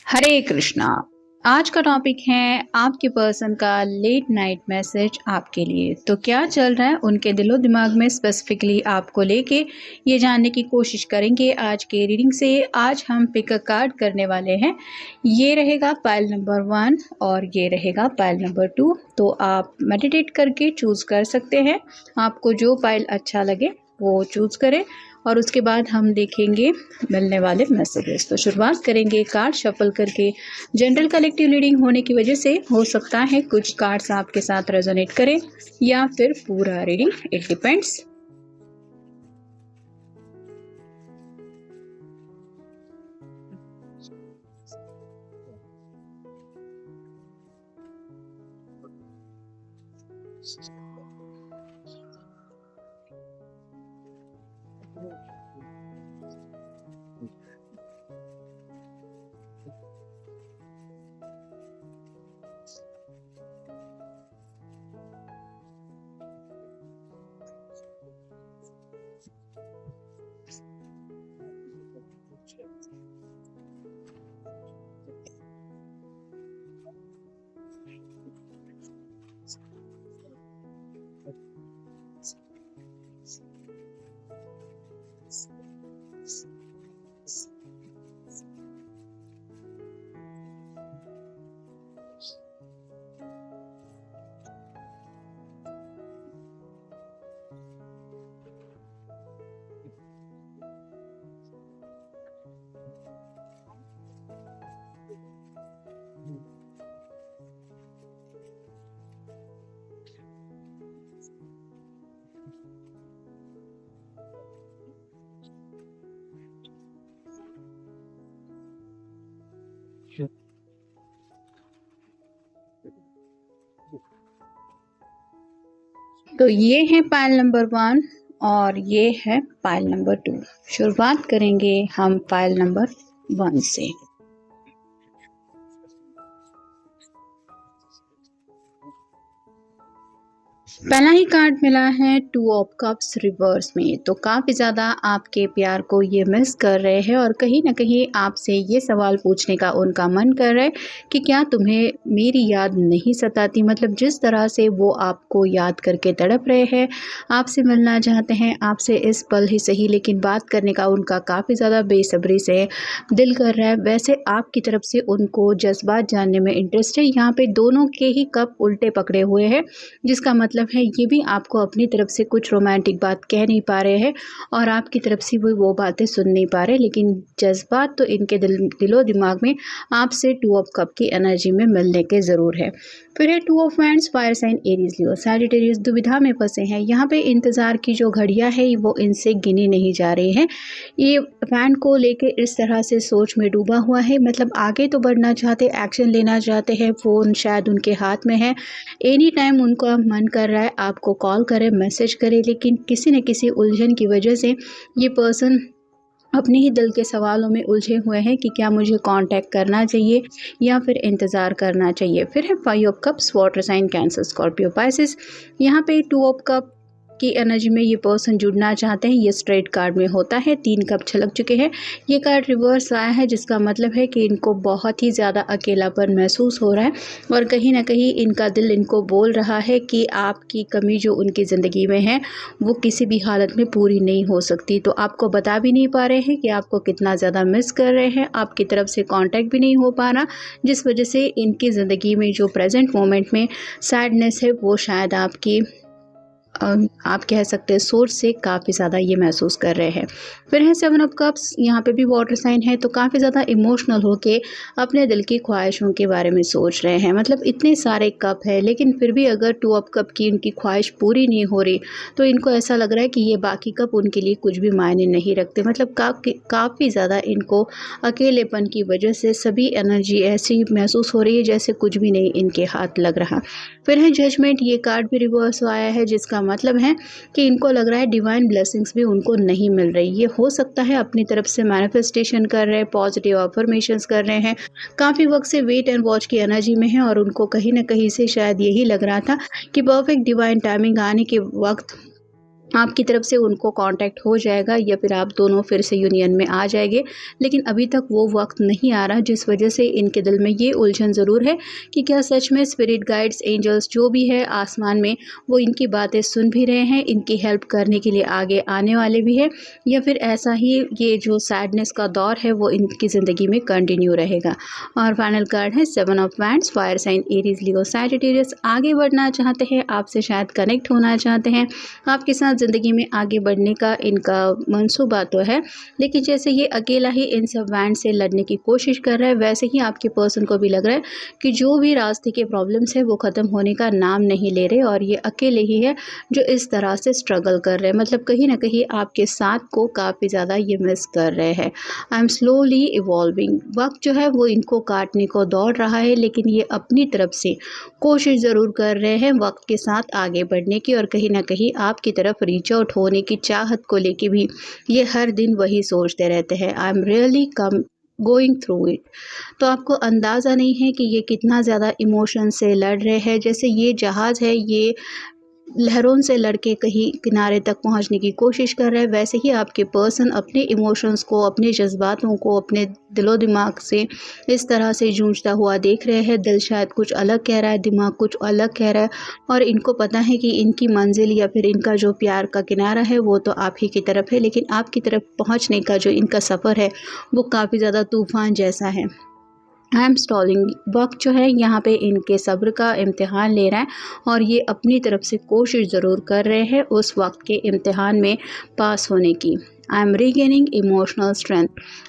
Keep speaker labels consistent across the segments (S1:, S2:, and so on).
S1: हरे कृष्णा। आज का टॉपिक है आपके पर्सन का लेट नाइट मैसेज आपके लिए। तो क्या चल रहा है उनके दिलो दिमाग में स्पेसिफिकली आपको लेके, ये जानने की कोशिश करेंगे आज के रीडिंग से। आज हम पिक अ कार्ड करने वाले हैं। ये रहेगा पाइल नंबर 1 और ये रहेगा पाइल नंबर 2। तो आप मेडिटेट करके चूज़ कर सकते हैं, आपको जो पाइल अच्छा लगे वो चूज़ करें और उसके बाद हम देखेंगे मिलने वाले मैसेजेस। तो शुरुआत करेंगे कार्ड शफल करके। जनरल कलेक्टिव रीडिंग होने की वजह से हो सकता है कुछ कार्ड्स आपके साथ रेजोनेट करें या फिर पूरा रीडिंग, इट डिपेंड्स। तो ये है पाइल नंबर 1 और ये है पाइल नंबर 2। शुरुआत करेंगे हम पाइल नंबर 1 से। पहला ही कार्ड मिला है 2 ऑफ कप्स रिवर्स में। तो काफ़ी ज़्यादा आपके प्यार को ये मिस कर रहे हैं और कहीं ना कहीं आपसे ये सवाल पूछने का उनका मन कर रहा है कि क्या तुम्हें मेरी याद नहीं सताती। मतलब जिस तरह से वो आपको याद करके तड़प रहे हैं, आपसे मिलना चाहते हैं, आपसे इस पल ही सही लेकिन बात करने का उनका काफ़ी ज़्यादा बेसब्री से दिल कर रहा है। वैसे आपकी तरफ से उनको जज्बात जानने में इंटरेस्ट है। यहाँ पे दोनों के ही कप उल्टे पकड़े हुए हैं, जिसका मतलब है ये भी आपको अपनी तरफ से कुछ रोमांटिक बात कह नहीं पा रहे हैं और आपकी तरफ से वो बातें सुन नहीं पा रहे, लेकिन जज्बात तो इनके दिलो दिमाग में आपसे 2 ऑफ कप की एनर्जी में मिलने के ज़रूर है। फिर है 2 of wands, fire sign Aries Leo Sagittarius दुविधा में फंसे हैं। यहाँ पे इंतज़ार की जो घड़ियाँ है वो इनसे गिनी नहीं जा रही हैं। ये वैंड को लेके इस तरह से सोच में डूबा हुआ है, मतलब आगे तो बढ़ना चाहते, एक्शन लेना चाहते हैं, फ़ोन शायद उनके हाथ में है, एनी टाइम उनका मन कर रहा है आपको कॉल करे, मैसेज करे, लेकिन किसी न किसी उलझन की वजह से ये पर्सन अपने ही दिल के सवालों में उलझे हुए हैं कि क्या मुझे कांटेक्ट करना चाहिए या फिर इंतज़ार करना चाहिए। फिर है 5 of cups, water sign Cancer Scorpio Pisces. यहाँ पे 2 ऑफ कप की एनर्जी में ये पर्सन जुड़ना चाहते हैं। ये स्ट्रेट कार्ड में होता है, 3 कप छलक चुके हैं, ये कार्ड रिवर्स आया है, जिसका मतलब है कि इनको बहुत ही ज़्यादा अकेलापन महसूस हो रहा है और कहीं ना कहीं इनका दिल इनको बोल रहा है कि आपकी कमी जो उनकी ज़िंदगी में है वो किसी भी हालत में पूरी नहीं हो सकती। तो आपको बता भी नहीं पा रहे हैं कि आपको कितना ज़्यादा मिस कर रहे हैं, आपकी तरफ से कांटेक्ट भी नहीं हो पा रहा, जिस वजह से इनकी ज़िंदगी में जो प्रेजेंट मोमेंट में सैडनेस है वो शायद आपकी आप कह सकते हैं सोच से काफ़ी ज़्यादा ये महसूस कर रहे हैं। फिर है 7 ऑफ कप्स, यहाँ पे भी वाटर साइन है, तो काफ़ी ज़्यादा इमोशनल होके अपने दिल की ख्वाहिशों के बारे में सोच रहे हैं। मतलब इतने सारे कप है लेकिन फिर भी अगर 2 ऑफ कप की उनकी ख्वाहिश पूरी नहीं हो रही तो इनको ऐसा लग रहा है कि ये बाकी कप उनके लिए कुछ भी मायने नहीं रखते। मतलब काफ़ी ज़्यादा इनको अकेलेपन की वजह से सभी एनर्जी ऐसी महसूस हो रही है जैसे कुछ भी नहीं इनके हाथ लग रहा। फिर है जजमेंट, ये कार्ड भी रिवर्स आया है, जिसका मतलब है कि इनको लग रहा है डिवाइन ब्लेसिंग्स भी उनको नहीं मिल रही। ये हो सकता है अपनी तरफ से मैनिफेस्टेशन कर रहे हैं, पॉजिटिव अफर्मेशंस कर रहे हैं, काफ़ी वक्त से वेट एंड वॉच की एनर्जी में है और उनको कहीं ना कहीं से शायद यही लग रहा था कि परफेक्ट डिवाइन टाइमिंग आने के वक्त आपकी तरफ से उनको कांटेक्ट हो जाएगा या फिर आप दोनों फिर से यूनियन में आ जाएंगे। लेकिन अभी तक वो वक्त नहीं आ रहा, जिस वजह से इनके दिल में ये उलझन ज़रूर है कि क्या सच में स्पिरिट गाइड्स, एंजल्स जो भी है आसमान में, वो इनकी बातें सुन भी रहे हैं, इनकी हेल्प करने के लिए आगे आने वाले भी है, या फिर ऐसा ही ये जो सैडनेस का दौर है वो इनकी ज़िंदगी में कंटिन्यू रहेगा। और फाइनल कार्ड है 7 of wands, fire sign Aries, Leo, Sagittarius. आगे बढ़ना चाहते हैं, आपसे शायद कनेक्ट होना चाहते हैं, आपके साथ ज़िंदगी में आगे बढ़ने का इनका मंसूबा तो है, लेकिन जैसे ये अकेला ही इन सब वैंड से लड़ने की कोशिश कर रहा है, वैसे ही आपके पर्सन को भी लग रहा है कि जो भी रास्ते के प्रॉब्लम्स है वो ख़त्म होने का नाम नहीं ले रहे, और ये अकेले ही है जो इस तरह से स्ट्रगल कर रहे हैं। मतलब कहीं ना कहीं आपके साथ को काफ़ी ज़्यादा ये मिस कर रहे हैं। आई एम स्लोली इवॉल्विंग, वक्त जो है वो इनको काटने को दौड़ रहा है, लेकिन ये अपनी तरफ से कोशिश ज़रूर कर रहे हैं वक्त के साथ आगे बढ़ने की, और कहीं ना कहीं आपकी तरफ रीच आउट होने की चाहत को लेके भी ये हर दिन वही सोचते रहते हैं। I am really come going through it. तो आपको अंदाज़ा नहीं है कि ये कितना ज़्यादा इमोशन से लड़ रहे हैं। जैसे ये जहाज़ है, ये लहरों से लड़के कहीं किनारे तक पहुंचने की कोशिश कर रहे हैं, वैसे ही आपके पर्सन अपने इमोशंस को, अपने जज्बातों को, अपने दिलो दिमाग से इस तरह से जूझता हुआ देख रहे हैं। दिल शायद कुछ अलग कह रहा है, दिमाग कुछ अलग कह रहा है, और इनको पता है कि इनकी मंजिल या फिर इनका जो प्यार का किनारा है वो तो आप ही की तरफ है, लेकिन आपकी तरफ पहुँचने का जो इनका सफ़र है वो काफ़ी ज़्यादा तूफ़ान जैसा है। आई एम स्टॉलिंग, वक्त जो है यहाँ पे इनके सब्र का इम्तिहान ले रहा है, और ये अपनी तरफ से कोशिश ज़रूर कर रहे हैं उस वक्त के इम्तिहान में पास होने की। I am regaining emotional strength,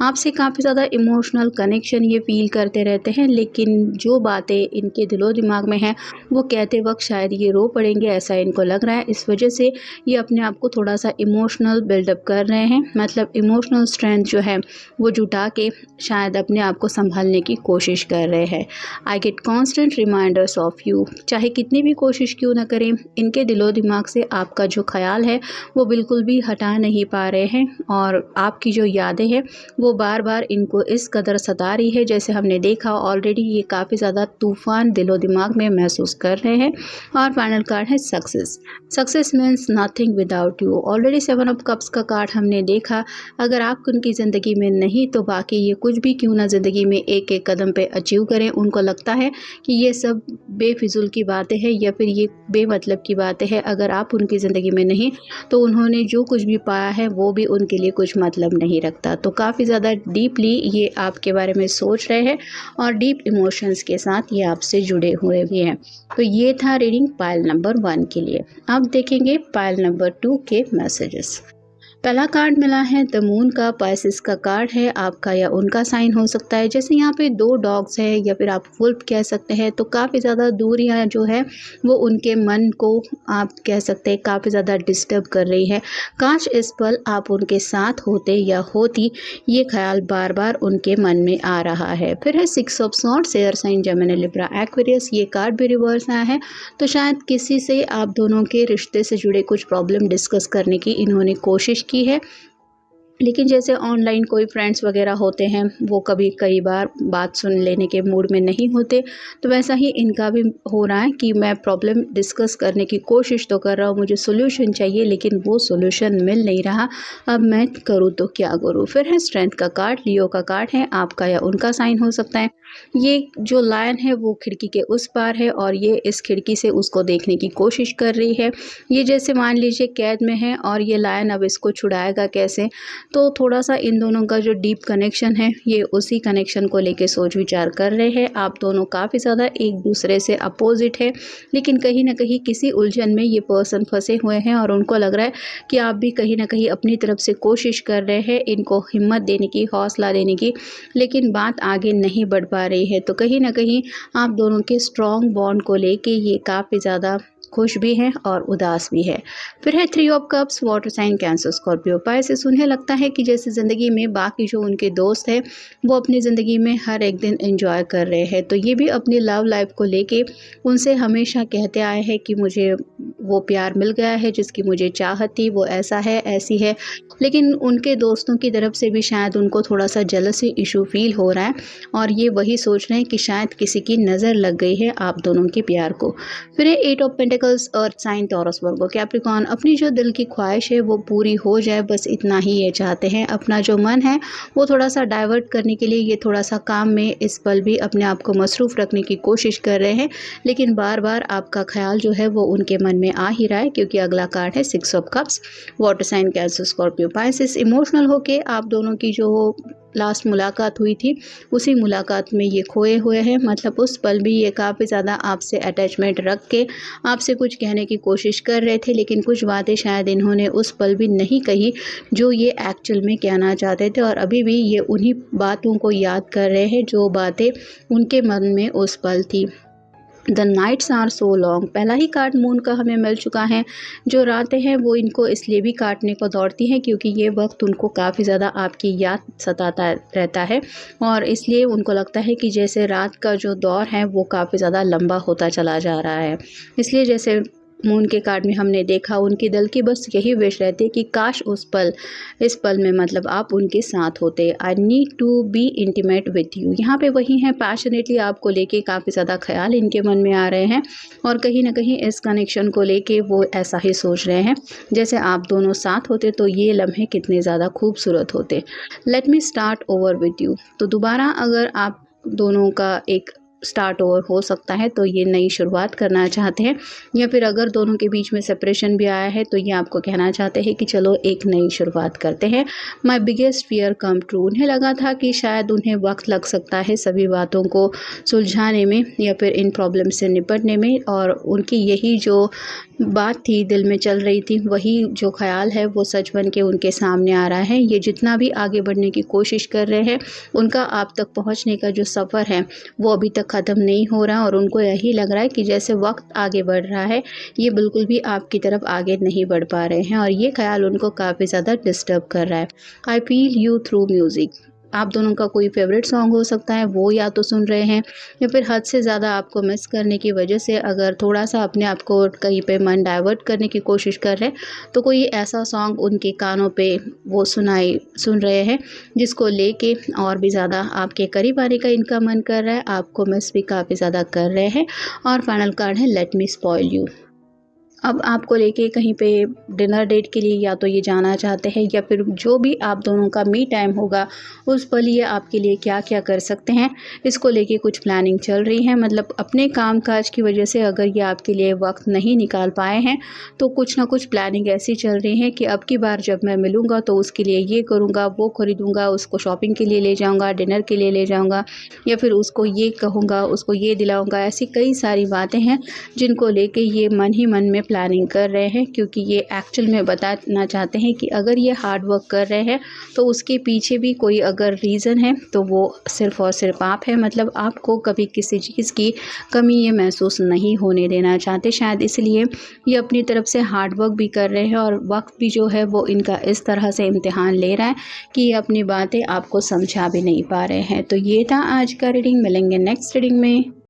S1: आपसे काफ़ी ज़्यादा इमोशनल कनेक्शन ये फील करते रहते हैं, लेकिन जो बातें इनके दिलो दिमाग में हैं वो कहते वक्त शायद ये रो पड़ेंगे, ऐसा इनको लग रहा है। इस वजह से ये अपने आप को थोड़ा सा इमोशनल बिल्डअप कर रहे हैं, मतलब इमोशनल स्ट्रेंथ जो है वो जुटा के शायद अपने आप को संभालने की कोशिश कर रहे हैं। I get constant reminders of you, चाहे कितनी भी कोशिश क्यों ना करें, इनके दिलो दिमाग से आपका जो ख्याल है वो बिल्कुल भी हटा नहीं पा रहे हैं, और आपकी जो यादें हैं वो बार बार इनको इस कदर सता रही है। जैसे हमने देखा ऑलरेडी ये काफ़ी ज़्यादा तूफ़ान दिलो दिमाग में महसूस कर रहे हैं। और फाइनल कार्ड है success, success means nothing without you. Already 7 of cups का कार्ड हमने देखा, अगर आप उनकी ज़िंदगी में नहीं तो बाकी ये कुछ भी क्यों ना ज़िंदगी में एक एक कदम पे अचीव करें, उनको लगता है कि ये सब बेफिजुल की बातें हैं या फिर ये बेमतलब की बातें हैं। अगर आप उनकी ज़िंदगी में नहीं तो उन्होंने जो कुछ भी पाया है वो भी उनके लिए कुछ मतलब नहीं रखता। तो काफ़ी ज़्यादा डीपली ये आपके बारे में सोच रहे हैं, और डीप इमोशंस के साथ ये आपसे जुड़े हुए भी हैं। तो ये था रीडिंग पाइल नंबर 1 के लिए। अब देखेंगे पाइल नंबर 2 के मैसेजेस। पहला कार्ड मिला है द मून का, पाइसेस का कार्ड है, आपका या उनका साइन हो सकता है। जैसे यहाँ पे 2 डॉग्स है या फिर आप वुल्फ कह सकते हैं, तो काफ़ी ज़्यादा दूरियाँ जो है वो उनके मन को आप कह सकते हैं काफ़ी ज़्यादा डिस्टर्ब कर रही है। काश इस पल आप उनके साथ होते या होती, ये ख्याल बार बार उनके मन में आ रहा है। फिर है 6 of swords, air sign Gemini Libra Aquarius, ये कार्ड भी रिवर्स आया है। तो शायद किसी से आप दोनों के रिश्ते से जुड़े कुछ प्रॉब्लम डिस्कस करने की इन्होंने कोशिश की है, लेकिन जैसे ऑनलाइन कोई फ्रेंड्स वगैरह होते हैं वो कभी कई बार बात सुन लेने के मूड में नहीं होते, तो वैसा ही इनका भी हो रहा है कि मैं प्रॉब्लम डिस्कस करने की कोशिश तो कर रहा हूँ, मुझे सोल्यूशन चाहिए लेकिन वो सोल्यूशन मिल नहीं रहा, अब मैं करूँ तो क्या करूँ। फिर है स्ट्रेंथ का कार्ड, लियो का कार्ड है, आपका या उनका साइन हो सकता है। ये जो लायन है वो खिड़की के उस पार है और ये इस खिड़की से उसको देखने की कोशिश कर रही है। ये जैसे मान लीजिए कैद में है और ये लायन अब इसको छुड़ाएगा कैसे, तो थोड़ा सा इन दोनों का जो डीप कनेक्शन है ये उसी कनेक्शन को लेके सोच विचार कर रहे हैं। आप दोनों काफ़ी ज़्यादा एक दूसरे से अपोजिट है, लेकिन कहीं ना कहीं किसी उलझन में ये पर्सन फंसे हुए हैं और उनको लग रहा है कि आप भी कहीं ना कहीं अपनी तरफ से कोशिश कर रहे हैं इनको हिम्मत देने की, हौसला देने की, लेकिन बात आगे नहीं बढ़ पा रही है। तो कहीं ना कहीं आप दोनों के स्ट्रॉन्ग बॉन्ड को लेके ये काफ़ी ज़्यादा खुश भी हैं और उदास भी है। फिर है 3 of cups, water sign Cancer Scorpio Pisces. उन्हें लगता है कि जैसे ज़िंदगी में बाकी जो उनके दोस्त हैं वो अपनी ज़िंदगी में हर एक दिन एंजॉय कर रहे हैं, तो ये भी अपनी लव लाइफ को लेके उनसे हमेशा कहते आए हैं कि मुझे वो प्यार मिल गया है जिसकी मुझे चाहत थी, वो ऐसा है ऐसी है। लेकिन उनके दोस्तों की तरफ से भी शायद उनको थोड़ा सा जेलसी इशू फील हो रहा है और ये वही सोच रहे हैं कि शायद किसी की नज़र लग गई है आप दोनों के प्यार को। फिर 8 of pentacles pentacles earth sign Taurus Virgo Capricorn, अपनी जो दिल की ख्वाहिश है वो पूरी हो जाए, बस इतना ही ये चाहते हैं। अपना जो मन है वो थोड़ा सा डाइवर्ट करने के लिए ये थोड़ा सा काम में इस पल भी अपने आप को मसरूफ़ रखने की कोशिश कर रहे हैं, लेकिन बार बार आपका ख्याल जो है वो उनके मन में आ ही रहा है, क्योंकि अगला कार्ड है 6 of cups. Water sign Cancer Scorpio Pisces, emotional होके आप दोनों की जो लास्ट मुलाकात हुई थी उसी मुलाकात में ये खोए हुए हैं। मतलब उस पल भी ये काफ़ी ज़्यादा आपसे अटैचमेंट रख के आपसे कुछ कहने की कोशिश कर रहे थे, लेकिन कुछ बातें शायद इन्होंने उस पल भी नहीं कही जो ये एक्चुअल में कहना चाहते थे, और अभी भी ये उन्हीं बातों को याद कर रहे हैं जो बातें उनके मन में उस पल थी। The nights are so long, पहला ही कार्ड मून का हमें मिल चुका है। जो रातें हैं वो इनको इसलिए भी काटने को दौड़ती हैं क्योंकि ये वक्त उनको काफ़ी ज़्यादा आपकी याद सताता रहता है, और इसलिए उनको लगता है कि जैसे रात का जो दौर है वो काफ़ी ज़्यादा लंबा होता चला जा रहा है। इसलिए जैसे मून के कार्ड में हमने देखा, उनके दिल की बस यही विश रहती है कि काश इस पल में मतलब आप उनके साथ होते। I need to be intimate with you, यहाँ पे वही है, पैशनेटली आपको लेके काफ़ी ज़्यादा ख्याल इनके मन में आ रहे हैं, और कहीं ना कहीं इस कनेक्शन को लेके वो ऐसा ही सोच रहे हैं जैसे आप दोनों साथ होते तो ये लम्हे कितने ज़्यादा खूबसूरत होते। Let me start over with you, तो दोबारा अगर आप दोनों का एक स्टार्ट ओवर हो सकता है तो ये नई शुरुआत करना चाहते हैं, या फिर अगर दोनों के बीच में सेपरेशन भी आया है तो ये आपको कहना चाहते हैं कि चलो एक नई शुरुआत करते हैं। My biggest fear come true, उन्हें लगा था कि शायद उन्हें वक्त लग सकता है सभी बातों को सुलझाने में या फिर इन प्रॉब्लम से निपटने में, और उनकी यही जो बात थी दिल में चल रही थी, वही जो ख्याल है वो सच बन के उनके सामने आ रहा है। ये जितना भी आगे बढ़ने की कोशिश कर रहे हैं, उनका आप तक पहुंचने का जो सफ़र है वो अभी तक ख़त्म नहीं हो रहा, और उनको यही लग रहा है कि जैसे वक्त आगे बढ़ रहा है ये बिल्कुल भी आपकी तरफ आगे नहीं बढ़ पा रहे हैं, और ये ख्याल उनको काफ़ी ज़्यादा डिस्टर्ब कर रहा है। I feel you through music, आप दोनों का कोई फेवरेट सॉन्ग हो सकता है, वो या तो सुन रहे हैं या फिर हद से ज़्यादा आपको मिस करने की वजह से अगर थोड़ा सा अपने आप को कहीं पे मन डाइवर्ट करने की कोशिश कर रहे हैं तो कोई ऐसा सॉन्ग उनके कानों पे वो सुन रहे हैं जिसको लेके और भी ज़्यादा आपके करीब आने का इनका मन कर रहा है, आपको मिस भी काफ़ी ज़्यादा कर रहे हैं। और फाइनल कार्ड है लेट मी स्पॉइल यू, अब आपको लेके कहीं पे डिनर डेट के लिए या तो ये जाना चाहते हैं, या फिर जो भी आप दोनों का मी टाइम होगा उस पल ये आपके लिए क्या क्या कर सकते हैं इसको लेके कुछ प्लानिंग चल रही है। मतलब अपने काम काज की वजह से अगर ये आपके लिए वक्त नहीं निकाल पाए हैं तो कुछ ना कुछ प्लानिंग ऐसी चल रही है कि अब की बार जब मैं मिलूँगा तो उसके लिए ये करूँगा, वो खरीदूँगा, उसको शॉपिंग के लिए ले जाऊँगा, डिनर के लिए ले जाऊँगा, या फिर उसको ये कहूँगा, उसको ये दिलाऊँगा। ऐसी कई सारी बातें हैं जिनको लेके ये मन ही मन में प्लानिंग कर रहे हैं, क्योंकि ये एक्चुअल में बताना चाहते हैं कि अगर ये हार्ड वर्क कर रहे हैं तो उसके पीछे भी कोई अगर रीज़न है तो वो सिर्फ़ और सिर्फ आप है। मतलब आपको कभी किसी चीज़ की कमी ये महसूस नहीं होने देना चाहते, शायद इसलिए ये अपनी तरफ से हार्ड वर्क भी कर रहे हैं, और वक्त भी जो है वो इनका इस तरह से इम्तिहान ले रहा है कि ये अपनी बातें आपको समझा भी नहीं पा रहे हैं। तो ये था आज का रीडिंग, मिलेंगे नेक्स्ट रीडिंग में।